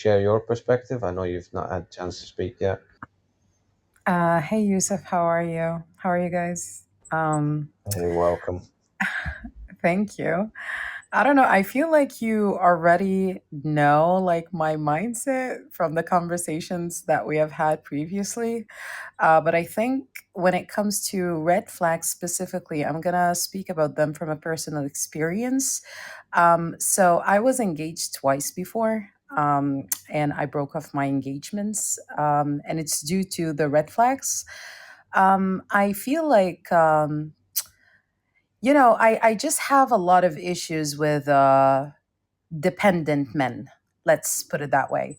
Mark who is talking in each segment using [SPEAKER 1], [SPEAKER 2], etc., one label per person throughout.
[SPEAKER 1] share your perspective? I know you've not had a chance to speak yet.
[SPEAKER 2] Hey Yusuf, how are you? How are you guys?
[SPEAKER 1] You're welcome.
[SPEAKER 2] Thank you. I don't know. I feel like you already know like my mindset from the conversations that we have had previously. But I think when it comes to red flags specifically, I'm gonna speak about them from a personal experience. So I was engaged twice before. And I broke off my engagements, and it's due to the red flags. I feel like I just have a lot of issues with dependent men. Let's put it that way.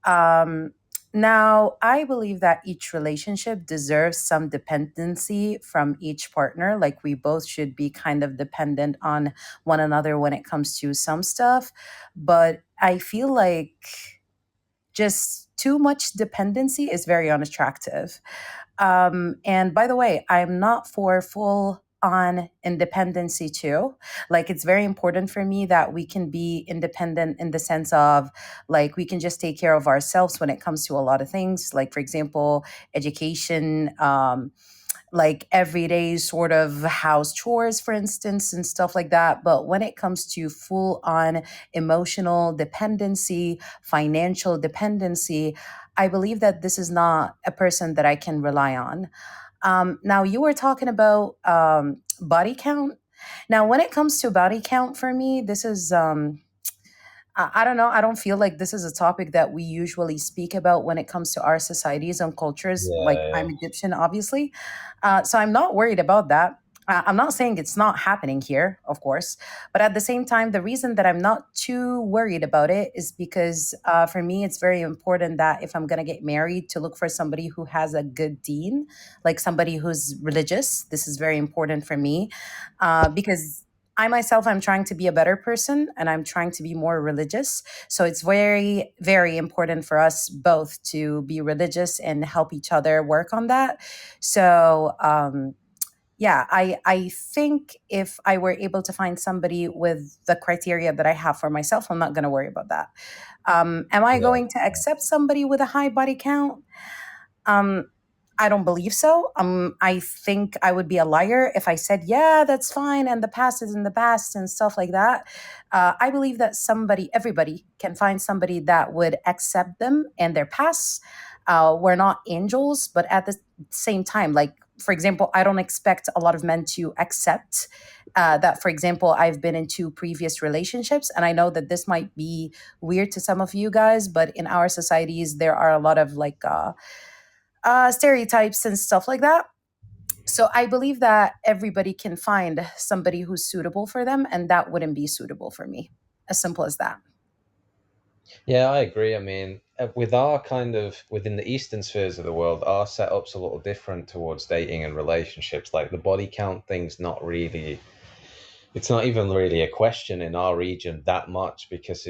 [SPEAKER 2] Um, Now, I believe that each relationship deserves some dependency from each partner. Like, we both should be kind of dependent on one another when it comes to some stuff. But I feel like just too much dependency is very unattractive. And by the way, I'm not for full on independency too. Like, it's very important for me that we can be independent in the sense of like we can just take care of ourselves when it comes to a lot of things. Like, for example, education, like everyday sort of house chores, for instance, and stuff like that. But when it comes to full on emotional dependency, financial dependency, I believe that this is not a person that I can rely on. Now, you were talking about body count. Now, when it comes to body count for me, this is I don't know. I don't feel like this is a topic that we usually speak about when it comes to our societies and cultures. Like,
[SPEAKER 1] Yeah,
[SPEAKER 2] I'm Egyptian, obviously. So I'm not worried about that. I'm not saying it's not happening here, of course. But at the same time, the reason that I'm not too worried about it is because for me, it's very important that if I'm going to get married, to look for somebody who has a good deen, like somebody who's religious. This is very important for me because I myself, I'm trying to be a better person and I'm trying to be more religious. So it's very, very important for us both to be religious and help each other work on that. So, yeah, I think if I were able to find somebody with the criteria that I have for myself, I'm not going to worry about that. Am I
[SPEAKER 1] yeah,
[SPEAKER 2] going to accept somebody with a high body count? Um, I don't believe so. I think I would be a liar if I said, yeah, that's fine, and the past is in the past and stuff like that. I believe that everybody can find somebody that would accept them and their past. We're not angels, but at the same time, like, for example, I don't expect a lot of men to accept that, for example, I've been in two previous relationships. And I know that this might be weird to some of you guys, but in our societies, there are a lot of like, stereotypes and stuff like that. So I believe that everybody can find somebody who's suitable for them, and that wouldn't be suitable for me. As simple as that.
[SPEAKER 1] yeah. I agree. I mean, with our kind of within the eastern spheres of the world, our setup's a little different towards dating and relationships. Like the body count thing's not really it's not even really a question in our region that much because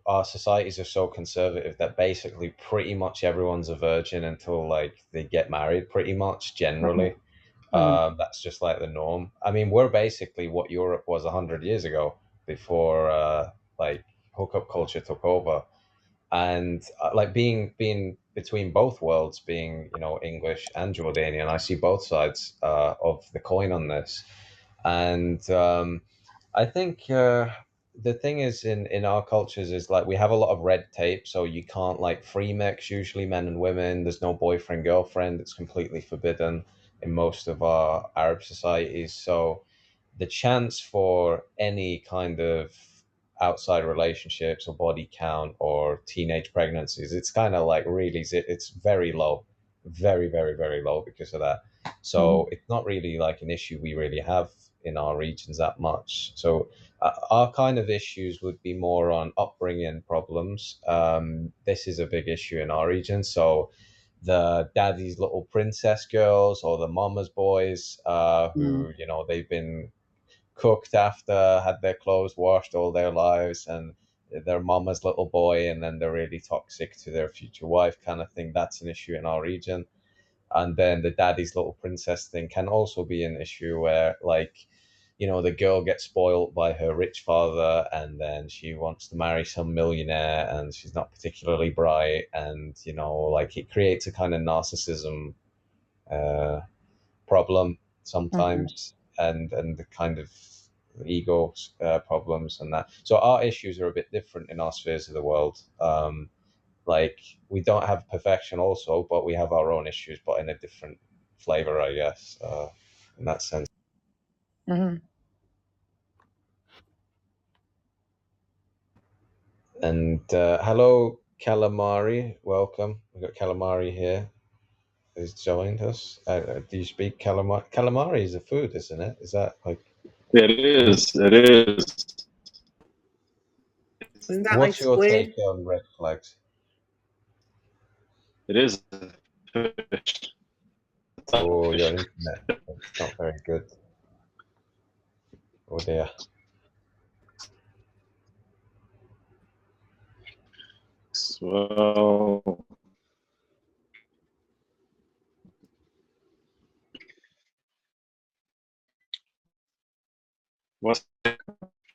[SPEAKER 1] our societies are so conservative that basically pretty much everyone's a virgin until like they get married pretty much
[SPEAKER 2] Mhm,
[SPEAKER 1] generally.
[SPEAKER 2] mhm,
[SPEAKER 1] That's just like the norm. I mean, we're basically what Europe was 100 years ago before like hookup culture took over. And like being between both worlds, being English and Jordanian, I see both sides of the coin on this. And I think the thing is in our cultures is like we have a lot of red tape, so you can't like free mix usually men and women. There's no boyfriend girlfriend. It's completely forbidden in most of our Arab societies. So the chance for any kind of outside relationships or body count or teenage pregnancies, it's kind of like really it's very low, very very very low because of that. So
[SPEAKER 2] mhm,
[SPEAKER 1] it's not really like an issue we really have in our regions that much. So our kind of issues would be more on upbringing problems. This is a big issue in our region. So the daddy's little princess girls or the mama's boys,
[SPEAKER 2] mhm.
[SPEAKER 1] who they've been cooked after, had their clothes washed all their lives, and their mama's little boy, and then they're really toxic to their future wife, kind of thing. That's an issue in our region. And then the daddy's little princess thing can also be an issue where, like, the girl gets spoiled by her rich father, and then she wants to marry some millionaire, and she's not particularly bright, and like it creates a kind of narcissism uh, problem
[SPEAKER 2] Mhm.
[SPEAKER 1] sometimes, and the kind of ego problems and that. So our issues are a bit different in our spheres of the world. Like we don't have perfection also, but we have our own issues, but in a different flavor, I guess, in that sense.
[SPEAKER 2] Mhm.
[SPEAKER 1] And hello, Calamari. Welcome. We've got Calamari here who's joined us. Do you speak calamari? Calamari is a food, isn't it? Is that like
[SPEAKER 3] It is. It is.
[SPEAKER 4] Isn't that like
[SPEAKER 1] what's your take
[SPEAKER 4] squid?
[SPEAKER 1] on red flags?
[SPEAKER 3] It is a fish. It's like a
[SPEAKER 1] Oh, your
[SPEAKER 3] fish.
[SPEAKER 1] internet. It's not very good. Oh dear.
[SPEAKER 3] So, what's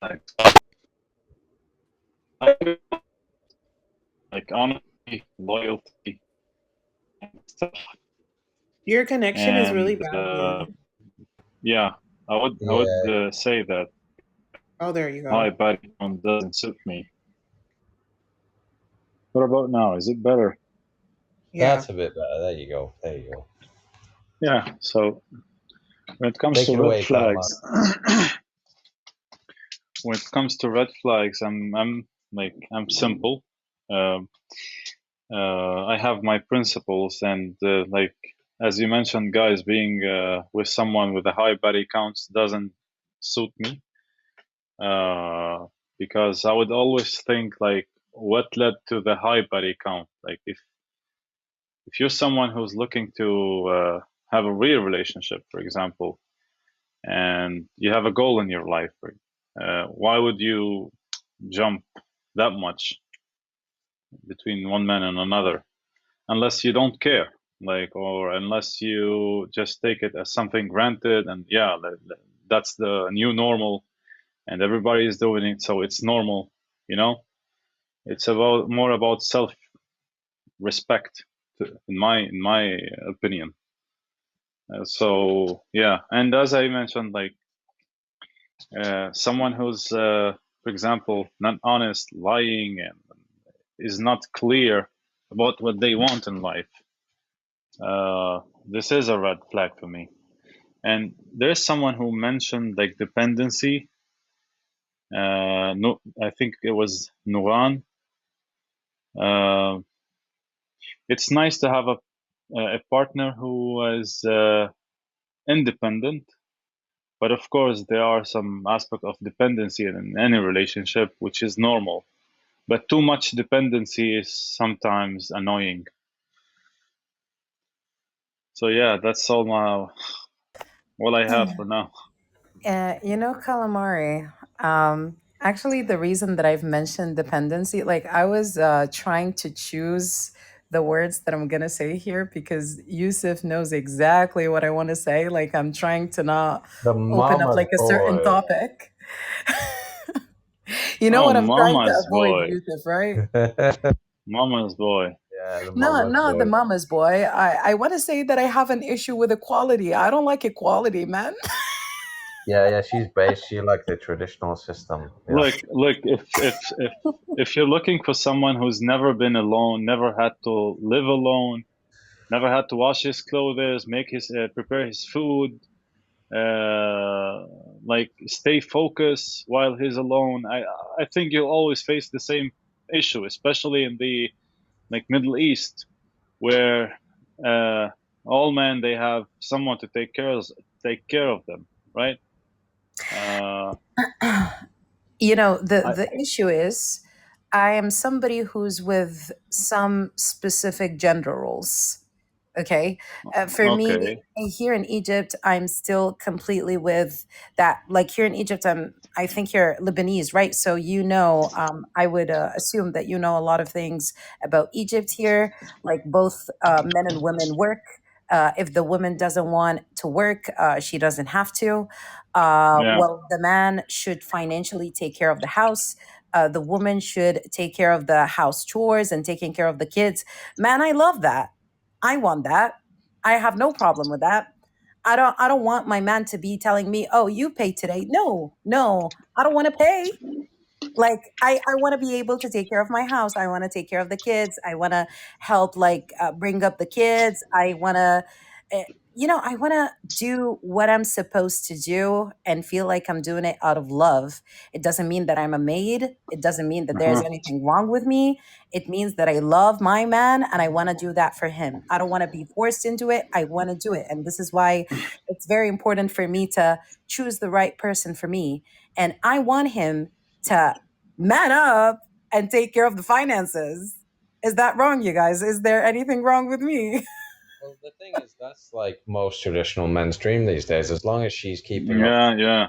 [SPEAKER 3] like? Like honesty, loyalty, and stuff.
[SPEAKER 4] Your connection is really
[SPEAKER 3] And
[SPEAKER 4] bad, man.
[SPEAKER 3] yeah, I would
[SPEAKER 1] Yeah,
[SPEAKER 3] say that
[SPEAKER 4] Oh, there you
[SPEAKER 3] high
[SPEAKER 4] go.
[SPEAKER 3] body count doesn't suit me. What about now? Is it better?
[SPEAKER 4] Yeah.
[SPEAKER 1] that's a bit better. There you go. There you go.
[SPEAKER 3] Yeah. So when it comes
[SPEAKER 1] Take
[SPEAKER 3] to
[SPEAKER 1] it
[SPEAKER 3] red
[SPEAKER 1] away, Calamari.
[SPEAKER 3] flags, when it comes to red flags, I'm simple. Um, I have my principles, and like as you mentioned, guys, being with someone with a high body counts doesn't suit me, because I would always think like, what led to the high body count? Like if you're someone who's looking to have a real relationship, for example, and you have a goal in your life, why would you jump that much between one man and another? Unless you don't care, like, or unless you just take it as something granted, and yeah, that's the new normal, and everybody is doing it, so it's normal. You know, it's about more about self respect, in my opinion. So yeah, and as I mentioned, like someone who's, for example, not honest, lying, and is not clear about what they want in life. This is a red flag for me. And there's someone who mentioned like dependency. No, I think it was Nuran. Uh, it's nice to have a partner who is independent, but of course there are some aspect of dependency in any relationship, which is normal. But too much dependency is sometimes annoying. So yeah, that's all I have for now.
[SPEAKER 2] Calamari, actually, the reason that I've mentioned dependency, like I was trying to choose the words that I'm going to say here because Yusuf knows exactly what I want to say. Like, I'm trying to not
[SPEAKER 1] The
[SPEAKER 2] open up
[SPEAKER 1] mama's
[SPEAKER 2] like a certain
[SPEAKER 1] boy.
[SPEAKER 2] topic. You know
[SPEAKER 3] Oh,
[SPEAKER 2] what I'm trying to
[SPEAKER 3] mama's
[SPEAKER 2] avoid,
[SPEAKER 3] boy,
[SPEAKER 2] Yusuf, right?
[SPEAKER 1] Yeah,
[SPEAKER 3] mama's boy.
[SPEAKER 1] the
[SPEAKER 2] No,
[SPEAKER 1] mama's
[SPEAKER 2] not the
[SPEAKER 1] boy.
[SPEAKER 2] mama's boy. I want to say that I have an issue with equality. I don't like equality, man.
[SPEAKER 1] Yeah, yeah, she's based. She like the traditional system. Yeah.
[SPEAKER 3] Look, if you're looking for someone who's never been alone, never had to live alone, never had to wash his clothes, make his prepare his food, like stay focused while he's alone, I think you'll always face the same issue, especially in the like Middle East, where uh, all men they have someone to take care of them, right? Uh,
[SPEAKER 2] The
[SPEAKER 3] I
[SPEAKER 2] the issue is I am somebody who's with some specific gender roles. Okay. For me,
[SPEAKER 3] okay,
[SPEAKER 2] here in Egypt, I'm still completely with that. Like here in Egypt, I think you're Lebanese, right? So I would assume that you know a lot of things about Egypt here. Like both men and women work. If the woman doesn't want to work, she doesn't have to.
[SPEAKER 3] Yeah.
[SPEAKER 2] Well, the man should financially take care of the house. The woman should take care of the house chores and taking care of the kids. Man, I love that. I want that. I have no problem with that. I don't want my man to be telling me, "Oh, you pay today." No, no. I don't want to pay. Like I want to be able to take care of my house. I want to take care of the kids. I want to help bring up the kids. I want to I want to do what I'm supposed to do and feel like I'm doing it out of love. It doesn't mean that I'm a maid. It doesn't mean that there's
[SPEAKER 3] Uh-huh.
[SPEAKER 2] anything wrong with me. It means that I love my man and I want to do that for him. I don't want to be forced into it. I want to do it. And this is why it's very important for me to choose the right person for me. And I want him to man up and take care of the finances. Is that wrong, you guys? Is there anything wrong with me?
[SPEAKER 1] Well, the thing is, that's like most traditional men's dream these days. As long as she's keeping up,
[SPEAKER 3] Yeah.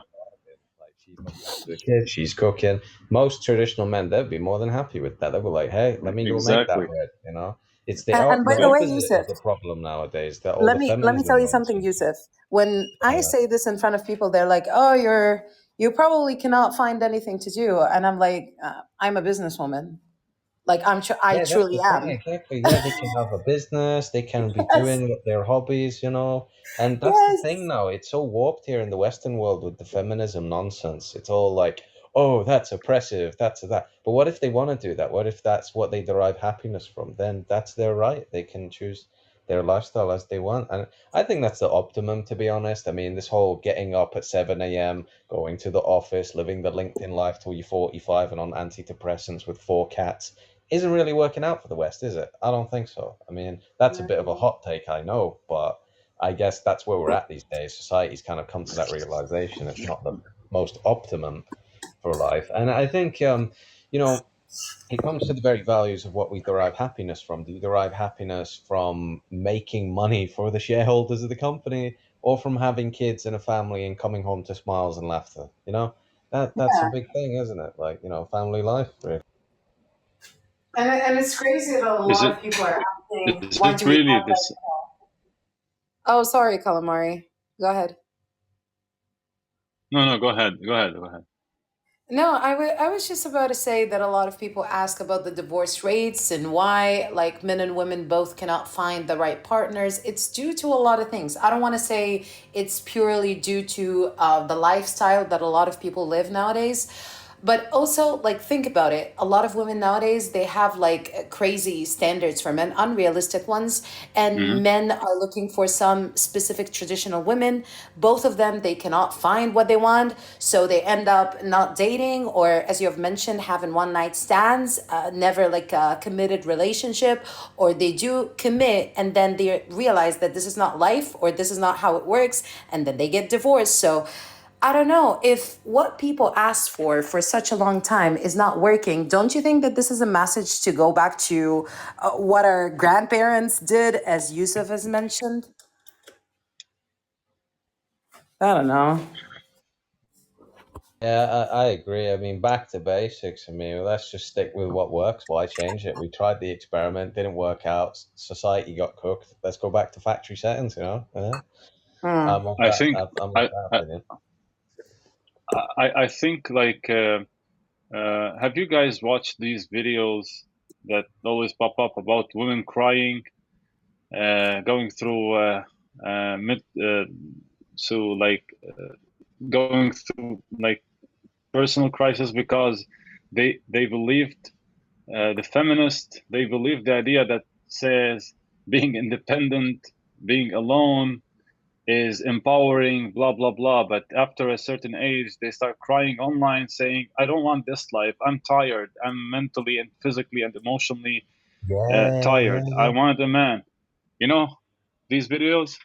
[SPEAKER 1] like she's looking after the kids, she's cooking. Most traditional men, they'd be more than happy with that. They'd be like, "Hey, let me go make that
[SPEAKER 3] Exactly.
[SPEAKER 1] bread." You know, it's
[SPEAKER 2] And
[SPEAKER 1] the
[SPEAKER 2] by the way,
[SPEAKER 1] opposite
[SPEAKER 2] Yusuf,
[SPEAKER 1] of the problem nowadays. That all
[SPEAKER 2] let
[SPEAKER 1] the
[SPEAKER 2] me tell
[SPEAKER 1] feminism
[SPEAKER 2] you something,
[SPEAKER 1] nonsense.
[SPEAKER 2] Yusuf. When I
[SPEAKER 1] Yeah,
[SPEAKER 2] say this in front of people, they're like, "Oh, you probably cannot find anything to do," and I'm like, "I'm a businesswoman. Like I
[SPEAKER 1] yeah, that's
[SPEAKER 2] truly
[SPEAKER 1] the thing.
[SPEAKER 2] am."
[SPEAKER 1] Exactly. Yeah, they can have a business. They can be
[SPEAKER 2] Yes,
[SPEAKER 1] doing their hobbies. You know, and that's the thing
[SPEAKER 2] yes.
[SPEAKER 1] now. It's so warped here in the Western world with the feminism nonsense. It's all like, oh, that's oppressive. That's that. But what if they want to do that? What if that's what they derive happiness from? Then that's their right. They can choose their lifestyle as they want. And I think that's the optimum, to be honest. I mean, this whole getting up at 7 a.m., going to the office, living the LinkedIn life till you're 45 and on antidepressants with 4 cats isn't really working out for the West, is it? I don't think so. I mean, that's a bit of a hot take, I know, but I guess that's where we're at these days. Society's kind of come to that realization. It's not the most optimum for life. And I think, you know, it comes to the very values of what we derive happiness from. Do you derive happiness from making money for the shareholders of the company or from having kids and a family and coming home to smiles and laughter? You know, that's a
[SPEAKER 2] Yeah.
[SPEAKER 1] big thing, isn't it? Like, family life, really.
[SPEAKER 2] And it's crazy that a
[SPEAKER 3] Is
[SPEAKER 2] lot
[SPEAKER 3] it
[SPEAKER 2] of people are asking,
[SPEAKER 3] is
[SPEAKER 2] why
[SPEAKER 3] it
[SPEAKER 2] do we
[SPEAKER 3] really
[SPEAKER 2] have
[SPEAKER 3] this?
[SPEAKER 2] Oh, sorry, calamari. Go ahead.
[SPEAKER 3] No, go ahead. Go ahead.
[SPEAKER 2] No, I was just about to say that a lot of people ask about the divorce rates and why, like, men and women both cannot find the right partners. It's due to a lot of things. I don't want to say it's purely due to the lifestyle that a lot of people live nowadays. But also, like, think about it. A lot of women nowadays, they have like crazy standards for men, unrealistic ones,
[SPEAKER 3] Hmm.
[SPEAKER 2] and men are looking for some specific traditional women. Both of them, they cannot find what they want, so they end up not dating, or as you have mentioned, having one night stands, never like a committed relationship, or they do commit and then they realize that this is not life or this is not how it works, and then they get divorced. So I don't know if what people ask for such a long time is not working. Don't you think that this is a message to go back to what our grandparents did, as Yusuf has mentioned? I don't know.
[SPEAKER 1] Yeah, I agree. I mean, back to basics. I mean, let's just stick with what works. Why change it? We tried the experiment, didn't work out. Society got cooked. Let's go back to factory settings. Yeah.
[SPEAKER 2] Hmm.
[SPEAKER 1] I'm of
[SPEAKER 3] I
[SPEAKER 1] that.
[SPEAKER 3] think
[SPEAKER 1] I'm of
[SPEAKER 3] I
[SPEAKER 1] that
[SPEAKER 3] I
[SPEAKER 1] opinion.
[SPEAKER 3] I think like have you guys watched these videos that always pop up about women crying, going through mid so like going through like personal crisis because they believed the feminist, they believe the idea that says being independent, being alone is empowering, blah blah blah. But after a certain age, they start crying online, saying, "I don't want this life. I'm tired. I'm mentally and physically and emotionally
[SPEAKER 1] Yeah,
[SPEAKER 3] tired. I
[SPEAKER 1] yeah,
[SPEAKER 3] want a man." You know, these videos.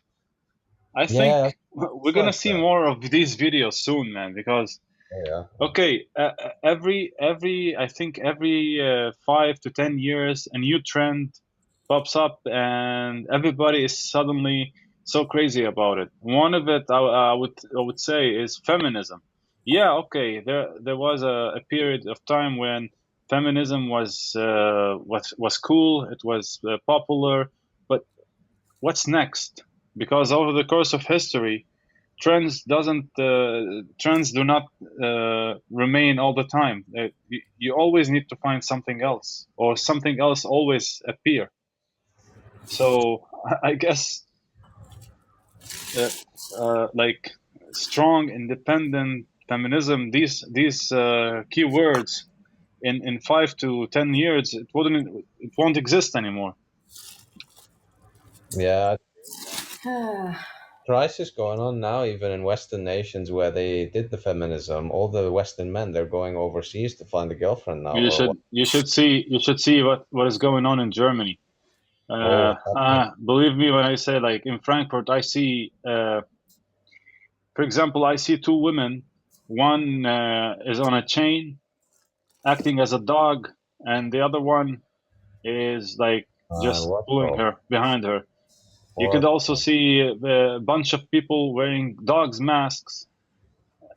[SPEAKER 3] I think
[SPEAKER 1] yeah.
[SPEAKER 3] we're
[SPEAKER 1] It's
[SPEAKER 3] gonna
[SPEAKER 1] like
[SPEAKER 3] see
[SPEAKER 1] that.
[SPEAKER 3] more of these videos soon, man. Because
[SPEAKER 1] Yeah.
[SPEAKER 3] okay, every I think every 5 to 10 years, a new trend pops up, and everybody is suddenly so crazy about it. One of it, I would say, is feminism. Yeah, okay, there was a period of time when feminism was cool, it was popular, but what's next? Because over the course of history, trends do not remain all the time. You always need to find something else, or something else always appear. So I guess like strong, independent feminism, these key words in 5 to 10 years, it won't exist anymore.
[SPEAKER 1] Yeah, crisis going on now, even in Western nations where they did the feminism. All the Western men, they're going overseas to find a girlfriend now.
[SPEAKER 3] You should see what is going on in Germany. Believe me when I say, like in Frankfurt, I see, for example, I see 2 women. One is on a chain, acting as a dog, and the other one is like just pulling her behind her. You could also see a bunch of people wearing dogs' masks.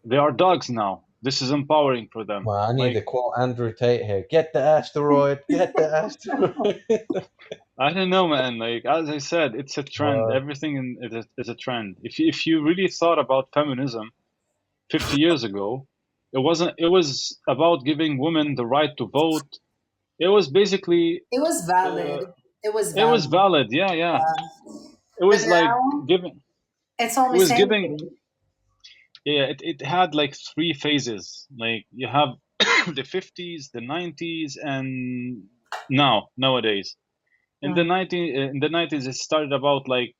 [SPEAKER 3] They are dogs now. This is empowering for them.
[SPEAKER 1] I need to quote Andrew Tate here. Get the asteroid. Get the asteroid.
[SPEAKER 3] I don't know, man. Like, as I said, it's a trend. Everything is a trend. If you really thought about feminism 50 years ago, it was about giving women the right to vote. It was basically...
[SPEAKER 2] It was valid.
[SPEAKER 3] It was valid. Yeah. It was like giving...
[SPEAKER 2] It's only
[SPEAKER 3] giving... Yeah, it had like 3 phases. Like, you have the 50s, the 90s, and nowadays. In the 90s, it started about like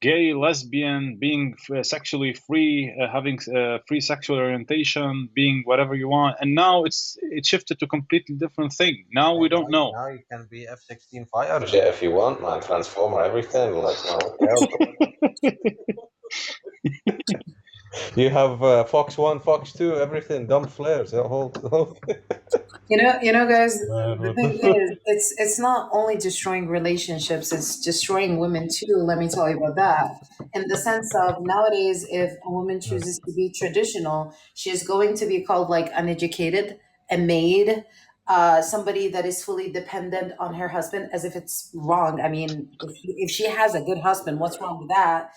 [SPEAKER 3] gay, lesbian, being sexually free, having free sexual orientation, being whatever you want. And now it shifted to a completely different thing. Now we don't know.
[SPEAKER 1] Now you can be F-16 fighter jet if you want, man. Transformer, everything. Like, you have Fox 1, Fox 2, everything, dump flares, the whole
[SPEAKER 2] You know, guys, the thing is, it's not only destroying relationships, it's destroying women too. Let me tell you about that. In the sense of nowadays, if a woman chooses to be traditional, she is going to be called like uneducated, a maid, somebody that is fully dependent on her husband, as if it's wrong. I mean, if she has a good husband, what's wrong with that?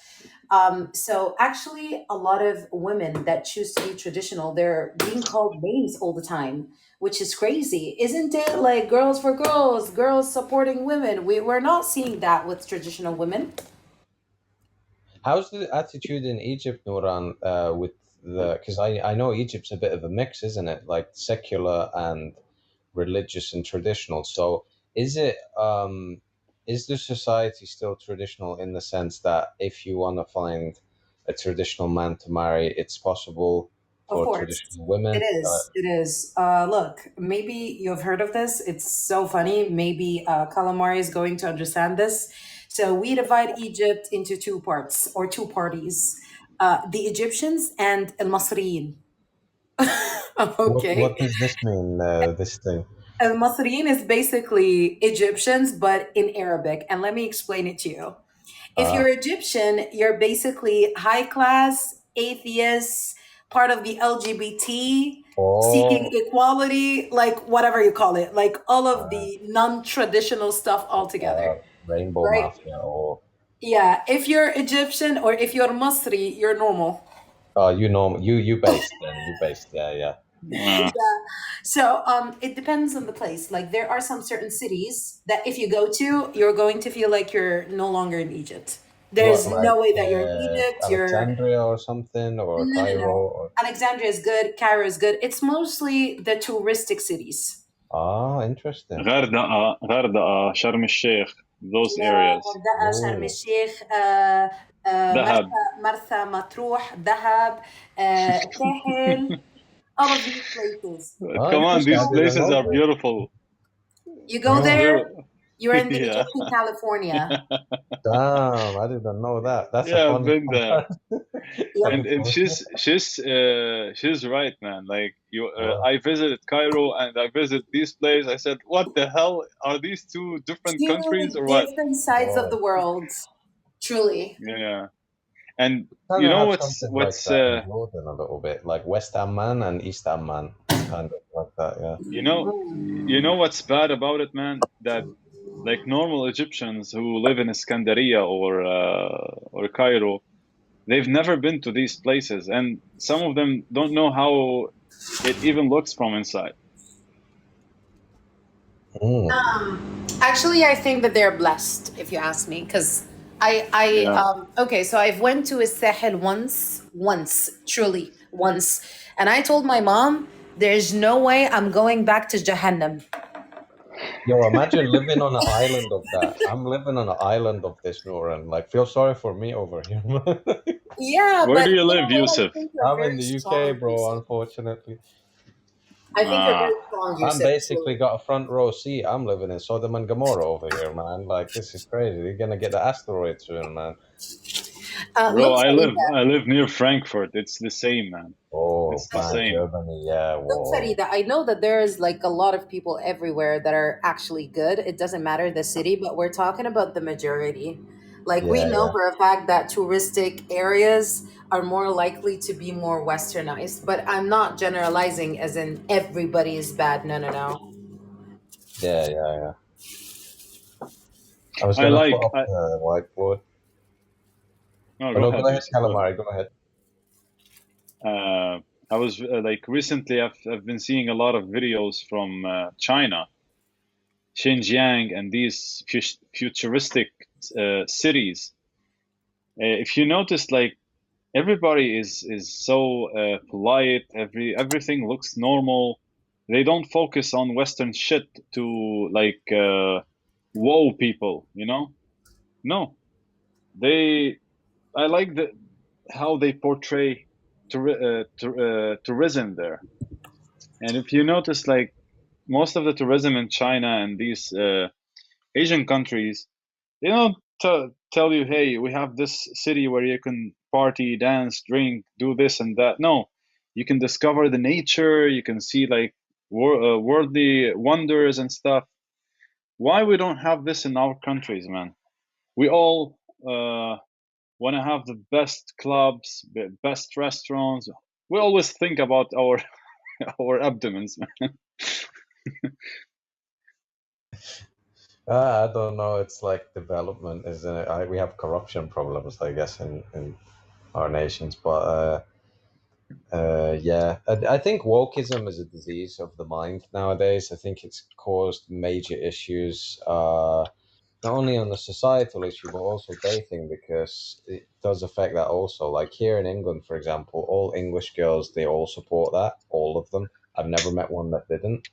[SPEAKER 2] So actually, a lot of women that choose to be traditional, they're being called names all the time, which is crazy. Isn't it like girls for girls, girls supporting women? We're not seeing that with traditional women.
[SPEAKER 1] How's the attitude in Egypt, Nuran, with because I know Egypt's a bit of a mix, isn't it? Like secular and religious and traditional. So is the society still traditional in the sense that if you want to find a traditional man to marry, it's possible for traditional women?
[SPEAKER 2] It is. It is. Look, maybe you've heard of this. It's so funny. Maybe Calamari is going to understand this. So we divide Egypt into 2 parts or 2 parties. The Egyptians and Al Masriyin. Okay.
[SPEAKER 1] What does this mean, this thing?
[SPEAKER 2] Al Masriyin is basically Egyptians, but in Arabic. And let me explain it to you. If you're Egyptian, you're basically high class, atheists, part of the LGBT, seeking equality, like whatever you call it, like all of the non-traditional stuff altogether.
[SPEAKER 1] Rainbow mafia.
[SPEAKER 2] Yeah, if you're Egyptian or if you're Masri, you're normal.
[SPEAKER 1] You based then. You based, yeah.
[SPEAKER 2] So it depends on the place. Like there are some certain cities that if you go to, you're going to feel like you're no longer in Egypt. There's no way that you're in Egypt.
[SPEAKER 1] Alexandria or something, or Cairo.
[SPEAKER 2] No. Alexandria is good. Cairo is good. It's mostly the touristic cities.
[SPEAKER 1] Interesting.
[SPEAKER 3] Ghardaa, Sharm el-Sheikh, those areas.
[SPEAKER 2] Ghardaa, Sharm el-Sheikh, Martha Matruh, Dahab, Sahel. All of these places.
[SPEAKER 3] Come on, these places are beautiful.
[SPEAKER 2] You go there, you're in the Egyptian California.
[SPEAKER 1] Damn, I didn't know that. That's
[SPEAKER 3] I've been there. And she's right, man. Like I visited Cairo and I visited these places. I said, what the hell are these 2 different countries or what?
[SPEAKER 2] Different sides of the world, truly.
[SPEAKER 3] Yeah. And you know what's
[SPEAKER 1] like a little bit like West Amman and East Amman, kind of like that, yeah.
[SPEAKER 3] You know what's bad about it, man? That like normal Egyptians who live in Iskandaria or Cairo, they've never been to these places, and some of them don't know how it even looks from inside.
[SPEAKER 1] Mm.
[SPEAKER 2] Actually, I think that they're blessed, if you ask me, because
[SPEAKER 3] Yeah.
[SPEAKER 2] okay, so I've went to Sahel once, truly once, and I told my mom, "There's no way I'm going back to Jahannam."
[SPEAKER 1] Yo, imagine living on an island of that. I'm living on an island of this, Noor, and like feel sorry for me over here, man.
[SPEAKER 2] Yeah,
[SPEAKER 3] Where
[SPEAKER 2] but
[SPEAKER 3] do you
[SPEAKER 2] you know
[SPEAKER 3] live,
[SPEAKER 2] what? I
[SPEAKER 3] Yusuf?
[SPEAKER 2] think you're
[SPEAKER 1] I'm in
[SPEAKER 2] very
[SPEAKER 1] the UK,
[SPEAKER 2] strong,
[SPEAKER 1] bro,
[SPEAKER 2] Yusuf.
[SPEAKER 1] unfortunately.
[SPEAKER 2] I think you're
[SPEAKER 3] Ah,
[SPEAKER 2] very strong,
[SPEAKER 1] I'm
[SPEAKER 2] Yusuf.
[SPEAKER 1] basically
[SPEAKER 2] Truly.
[SPEAKER 1] got a front row seat. I'm living in Sodom and Gomorrah over here, man. Like, this is crazy. You're gonna get the asteroid soon, man.
[SPEAKER 3] bro,
[SPEAKER 2] Look, Farida.
[SPEAKER 3] I live near Frankfurt. It's the same, man.
[SPEAKER 1] Oh,
[SPEAKER 3] It's the
[SPEAKER 1] man,
[SPEAKER 3] same.
[SPEAKER 1] Germany, yeah,
[SPEAKER 2] Look,
[SPEAKER 1] whoa.
[SPEAKER 2] Farida, I know that there is like a lot of people everywhere that are actually good. It doesn't matter the city, but we're talking about the majority. Like we
[SPEAKER 1] Yeah,
[SPEAKER 2] know
[SPEAKER 1] yeah,
[SPEAKER 2] for a fact that touristic areas are more likely to be more westernized, but I'm not generalizing as in everybody is bad. No, no, no.
[SPEAKER 1] yeah, yeah, yeah. I was
[SPEAKER 3] I
[SPEAKER 1] gonna put
[SPEAKER 3] like.
[SPEAKER 1] up the whiteboard.
[SPEAKER 3] No,
[SPEAKER 1] Oh,
[SPEAKER 3] go
[SPEAKER 1] no,
[SPEAKER 3] ahead,
[SPEAKER 1] go ahead,
[SPEAKER 3] Yusuf. Go ahead.
[SPEAKER 1] Calamari, go ahead.
[SPEAKER 3] I was like recently. I've been seeing a lot of videos from China, Xinjiang, and these futuristic cities. If you notice, like everybody is so polite. Everything looks normal. They don't focus on Western shit to like wow people. You know? No, they. I like how they portray tourism there. And if you notice, like most of the tourism in China and these Asian countries, they don't tell you, hey, we have this city where you can party, dance, drink, do this and that. No, you can discover the nature, you can see like worldly wonders and stuff. Why we don't have this in our countries, man? We all want to have the best clubs, the best restaurants. We always think about our our abdomens, man.
[SPEAKER 1] I don't know. It's like development, isn't it? We have corruption problems, I guess, in our nations. But yeah, I think wokeism is a disease of the mind nowadays. I think it's caused major issues, not only on the societal issue, but also dating, because it does affect that also. Like here in England, for example, all English girls, they all support that, all of them. I've never met one that didn't.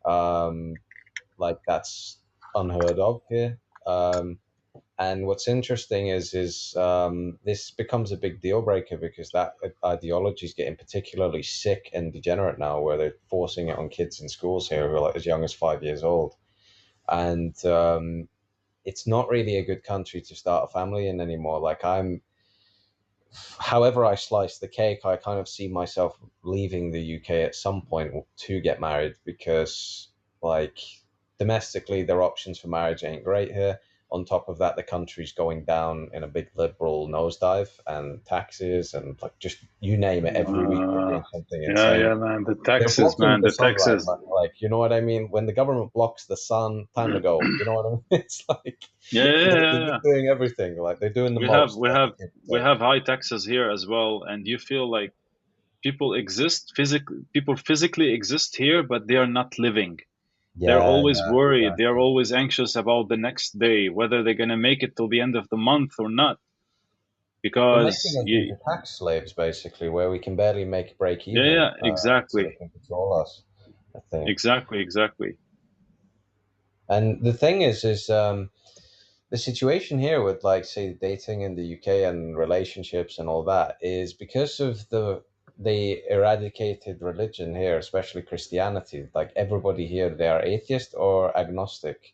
[SPEAKER 1] Um, like that's unheard of here. Um, and what's interesting is this becomes a big deal breaker because that ideology is getting particularly sick and degenerate now, where they're forcing it on kids in schools here who are like as young as 5 years old, and it's not really a good country to start a family in anymore. Like however I slice the cake, I kind of see myself leaving the UK at some point to get married because, like, domestically, their options for marriage ain't great here. On top of that, the country's going down in a big liberal nosedive, and taxes and like just you name it, every week they're
[SPEAKER 3] Uh,
[SPEAKER 1] doing something
[SPEAKER 3] yeah,
[SPEAKER 1] insane.
[SPEAKER 3] yeah, man. The
[SPEAKER 1] They're
[SPEAKER 3] taxes,
[SPEAKER 1] blocking
[SPEAKER 3] man.
[SPEAKER 1] the
[SPEAKER 3] The
[SPEAKER 1] sunlight,
[SPEAKER 3] taxes.
[SPEAKER 1] man. Like, you know what I mean? When the government blocks the sun, time to go. You know what I mean? It's like
[SPEAKER 3] Yeah, yeah, yeah,
[SPEAKER 1] they're
[SPEAKER 3] yeah.
[SPEAKER 1] just doing everything. Like they're doing the
[SPEAKER 3] We have
[SPEAKER 1] most.
[SPEAKER 3] we
[SPEAKER 1] Like
[SPEAKER 3] have
[SPEAKER 1] the kids
[SPEAKER 3] we
[SPEAKER 1] say.
[SPEAKER 3] have high taxes here as well, and you feel like people exist physically. People physically exist here, but they are not living. They're
[SPEAKER 1] Yeah,
[SPEAKER 3] always
[SPEAKER 1] yeah,
[SPEAKER 3] worried. They're
[SPEAKER 1] exactly.
[SPEAKER 3] always anxious about the next day, whether they're gonna make it till the end of the month or not.
[SPEAKER 1] They're making
[SPEAKER 3] Because
[SPEAKER 1] us
[SPEAKER 3] you,
[SPEAKER 1] into tax slaves, basically, where we can barely make break
[SPEAKER 3] yeah,
[SPEAKER 1] even,
[SPEAKER 3] yeah,
[SPEAKER 1] so they
[SPEAKER 3] exactly,
[SPEAKER 1] can control us. I think.
[SPEAKER 3] exactly.
[SPEAKER 1] And the thing is the situation here with, like, say, dating in the UK and relationships and all that is because of the eradicated religion here, especially Christianity. Like everybody here, they are atheist or agnostic.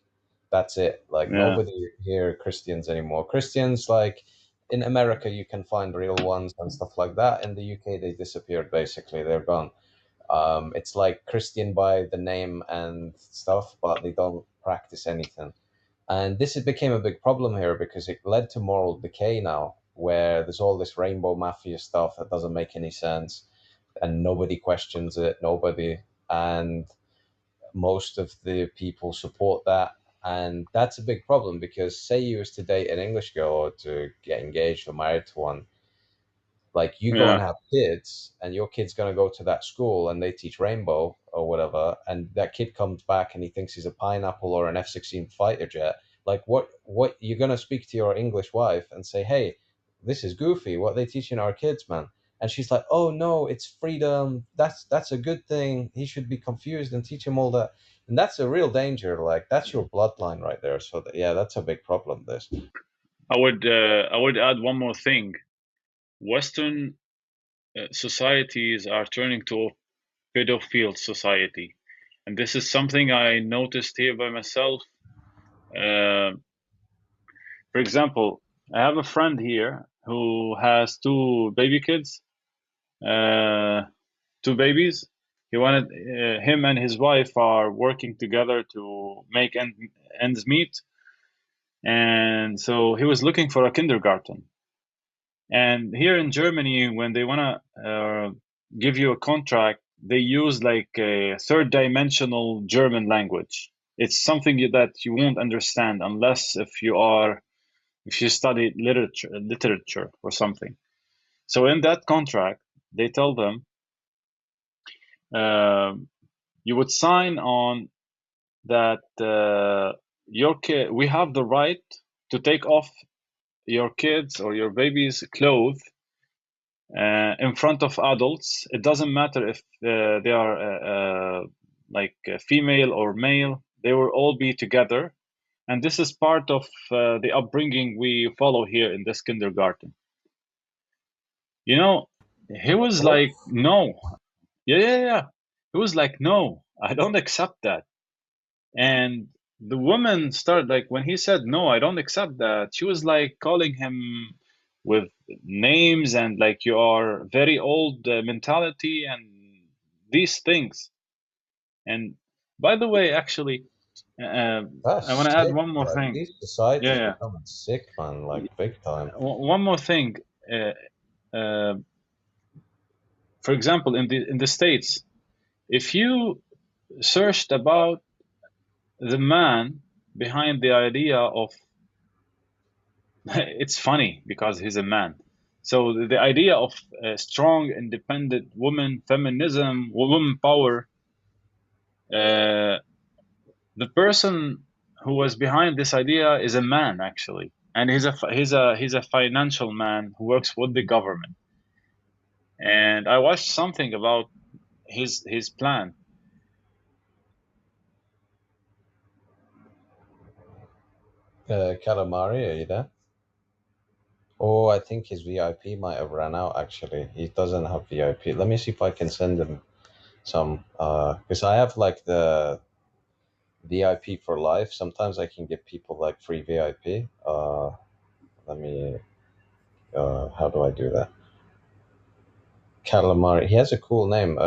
[SPEAKER 1] That's it. Like
[SPEAKER 3] Yeah.
[SPEAKER 1] nobody here Christians anymore. Christians, like in America, you can find real ones and stuff like that. In the UK, they disappeared. Basically, they're gone. It's like Christian by the name and stuff, but they don't practice anything. And this became a big problem here because it led to moral decay now, where there's all this rainbow mafia stuff that doesn't make any sense and nobody questions it, nobody. And most of the people support that. And that's a big problem because say you was to date an English girl or to get engaged or married to one, like you go and
[SPEAKER 3] Yeah.
[SPEAKER 1] have kids and your kid's going to go to that school and they teach rainbow or whatever, and that kid comes back and he thinks he's a pineapple or an F-16 fighter jet. Like what you're going to speak to your English wife and say, hey, this is goofy, what they teaching our kids, man. And she's like, oh no, it's freedom, that's a good thing, he should be confused and teach him all that. And that's a real danger, like that's your bloodline right there. So that, yeah, that's a big problem, this.
[SPEAKER 3] I would add one more thing. Western societies are turning to a pedophile society, and this is something I noticed here by myself. For example, I have a friend here who has two baby kids, two babies. He wanted him and his wife are working together to make ends meet, and so he was looking for a kindergarten. And here in Germany, when they want to give you a contract, they use like a third dimensional German language. It's something that you won't understand unless if you study literature or something. So in that contract, they tell them you would sign on that we have the right to take off your kids or your baby's clothes in front of adults. It doesn't matter if they are female or male. They will all be together, and this is part of the upbringing we follow here in this kindergarten. You know, he was
[SPEAKER 1] Oh,
[SPEAKER 3] like, no, yeah. He was like, no, I don't accept that. And the woman started like when he said, no, I don't accept that. She was like calling him with names and like you are very old mentality and these things. And by the way, actually, I want
[SPEAKER 1] that's
[SPEAKER 3] to add
[SPEAKER 1] sick.
[SPEAKER 3] one more
[SPEAKER 1] Like
[SPEAKER 3] thing.
[SPEAKER 1] these societies
[SPEAKER 3] Yeah.
[SPEAKER 1] becoming sick, man, like big time.
[SPEAKER 3] One more thing. Uh, for example, in the States, if you searched about the man behind the idea of it's funny because he's a man. So the idea of a strong, independent woman, feminism, woman power, uh, the person who was behind this idea is a man actually, and he's a financial man who works with the government. And I watched something about his plan.
[SPEAKER 1] Calamari, are you there? Oh, I think his VIP might have ran out actually. He doesn't have VIP. Let me see if I can send him some. Because I have like the VIP for life. Sometimes I can give people like free VIP. Let me. How do I do that? Calamari. He has a cool name.